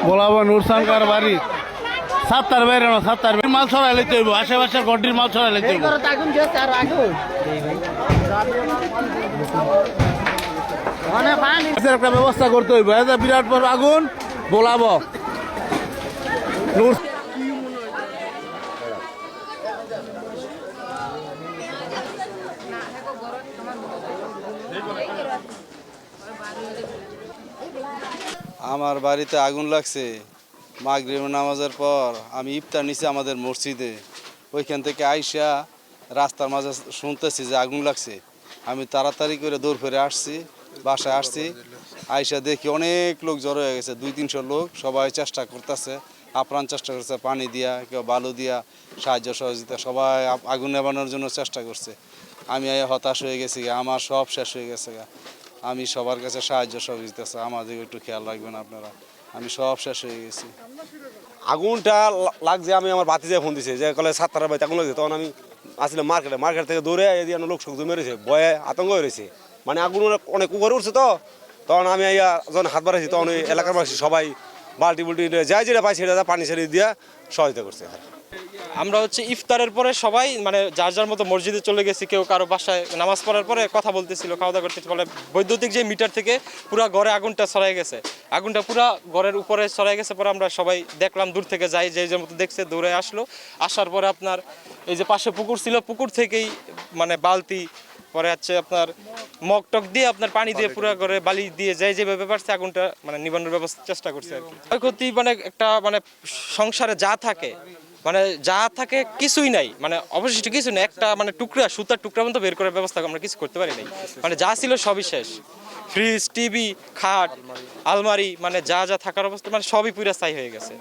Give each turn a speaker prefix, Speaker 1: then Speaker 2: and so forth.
Speaker 1: গোলাবা নুরসানকার বাড়ি ৭টার বাইরে না ৭টার মাল ছড়াই লইতে হইব আশেপাশে গড্ডির মাল ছড়াই লইতে হইব একটা ব্যবস্থা করতে হইব বিরাট বড় আগুন গোলাব নূর
Speaker 2: আমার বাড়িতে আগুন লাগছে মাগরিব নামাজের পর আমি ইফতার নিছি আমাদের মসজিদে ওইখান থেকে আইসা রাস্তার মাঝে শুনতেছি যে আগুন লাগছে আমি তাড়াতাড়ি করে দৌড় ফিরে আসছি বাসায় আসছি আইসা দেখি অনেক লোক জড়ো হয়ে গেছে 200-300 লোক সবাই চেষ্টা করতেছে আপ্রাণ চেষ্টা করছে পানি দিয়া কেউ বালু দিয়া সাহায্য সহযোগিতা সবাই আগুন নেবানোর জন্য চেষ্টা করছে আমি হতাশ হয়ে গেছি আমার সব শেষ হয়ে গেছে আমি সবার কাছে সাহায্য সহযোগিতা আছে আমাদের একটু খেয়াল রাখবেন আপনারা আমি সব শেষ হয়ে গেছি
Speaker 3: আগুনটা লাগছে আমি আমার বাতিজা ফোন দিছে যে কলে 7টার বাড়িতে আগুন লাগছে তখন আমি আসলাম মার্কেট থেকে দৌড়ে এদিকে লোক সংযোগ মেরেছে ভয়ে আতঙ্ক হয়েছে মানে আগুন অনেক উপরে উঠছে তো তখন আমি যখন হাত বাড়াইছি তখন ওই এলাকার মানুষ সবাই বাল্টি বুল্টি যাই যেটা পাই সেটা পানি ছেড়ে দিয়ে সহায়তা করছে
Speaker 4: আমরা ইফতারের পরে সবাই মানে যার যার মতো মসজিদে চলে গেছি কেউ কারো বাসায় নামাজ পড়ার পরে কথা বলতেছিল খাওয়া দাওয়া করতেছিল ফলে বৈদ্যুতিক যে মিটার থেকে পুরো ঘরে আগুনটা ছড়াই গেছে আগুনটা পুরো ঘরের উপরে ছড়াই গেছে পরে আমরা সবাই দেখলাম দূর থেকে যাই যে যার মতো দেখছে দৌড়ে আসলো আসার পরে আপনার এই যে পাশে পুকুর ছিল পুকুর থেকেই মানে বালতি পরে আপনার মগ টক দিয়ে আপনার পানি দিয়ে পুরো ঘরে বালি দিয়ে যাই যেভাবে পারছে আগুনটা মানে নিবানোর ব্যবস্থা চেষ্টা করছে আর কি ক্ষয়ক্ষতি মানে একটা মানে সংসারে যা থাকে মানে যা থাকে কিছুই নাই মানে অবশিষ্ট কিছু নেই একটা মানে টুকরা সুতার টুকরা মতো বের করার ব্যবস্থা আমরা কিছু করতে পারি নাই মানে যা ছিল সবই শেষ ফ্রিজ টিভি খাট আলমারি মানে যা যা থাকার অবস্থা মানে সবই পুরো স্থায়ী হয়ে গেছে